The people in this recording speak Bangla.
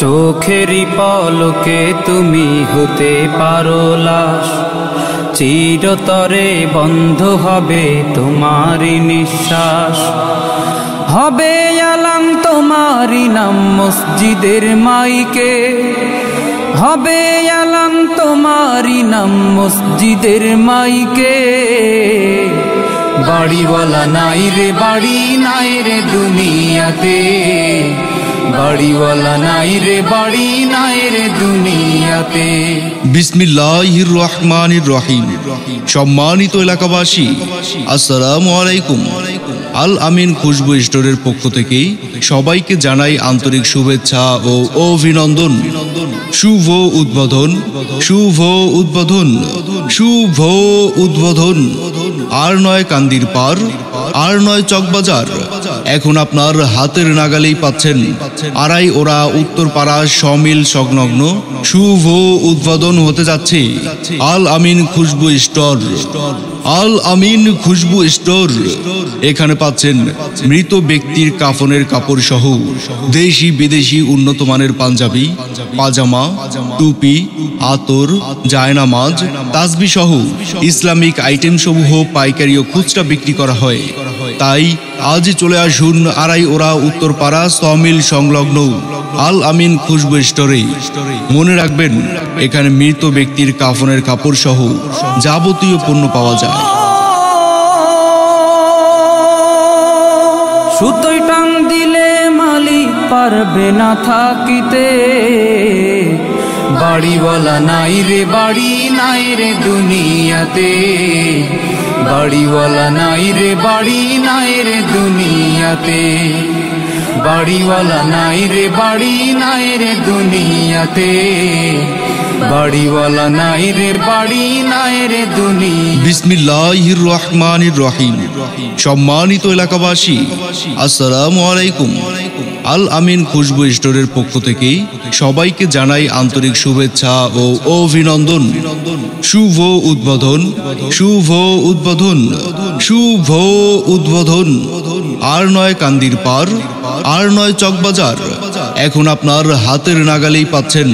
চোখেরই পলকে তুমি হতে পারো লাশ, চিরতরে বন্ধ হবে তোমারই নিঃশ্বাস। হবে আলাম তোমারই নাম মসজিদের মাইকে, হবে আলাম তোমারই নাম মসজিদের মাইকে। বাড়িওয়ালা নাই রে বাড়ি নাই রে দুনিয়াতে, বাড়িওয়ালা নাই রে বাড়ি নাই রে দুনিয়াতে। বিসমিল্লাহির রহমানির রহিম। সম্মানিত এলাকাবাসী, আসসালামু আলাইকুম। আল আমিন খুশবু স্টোরের পক্ষ থেকে সবাইকে জানাই আন্তরিক শুভেচ্ছা ও অভিনন্দন। শুভ উদ্বোধন, শুভ উদ্বোধন, শুভ উদ্বোধন। আর নয় কান্দির পার, আর নয় চকবাজার, এখন আপনার হাতের নাগালেই পাচ্ছেন আড়াই ওরা উত্তরপাড়া সমিল সংলগ্ন শুভ উদ্বোধন হতে যাচ্ছে আল আমিন খুশবু স্টোর। আল আমিন খুশবু স্টোর, এখানে পাচ্ছেন মৃত ব্যক্তির কাফনের কাপড় সহ দেশি বিদেশি উন্নত মানের পাঞ্জাবি, পাজামা, টুপি, আতর, জায়নামাজ, তাসবিহ সহ ইসলামিক আইটেম সমূহ পাইকারি ও খুচরা বিক্রি করা হয়। তাই আজ চলে আসুন আড়াই ওরা উত্তরপাড়া সমিল সংলগ্ন আল আমিন খুশবু স্টোরে। মনে রাখবেন, এখানে মৃত ব্যক্তির কাফনের কাপড় সহ যাবতীয় পণ্য পাওয়া যায়। সুতোয় টান দিলে মালিক পারবে না থাকিতে, বাড়িওয়ালা নাই রে বাড়ি নাই রে দুনিয়াতে, বাড়িওয়ালা নাই রে বাড়ি নাই রে দুনিয়াতে, বাড়িওয়ালা নাই রে বাড়ি নাই রে দুনিয়াতে, বাড়িওয়ালা নাই রে বাড়ি নাই রে দুনিয়া। বিসমিল্লাহির রহমানির রহিম। সম্মানিত এলাকাবাসী, আসসালামু আলাইকুম। আল আমিন খুশবু স্টোরের পক্ষ থেকে সবাইকে জানাই আন্তরিক শুভেচ্ছা ও অভিনন্দন। শুভ উদ্বোধন, শুভ উদ্বোধন, শুভ উদ্বোধন। আর নয় কান্দির পার, আর নয় চকবাজার, এখন আপনার হাতের নাগালেই পাচ্ছেন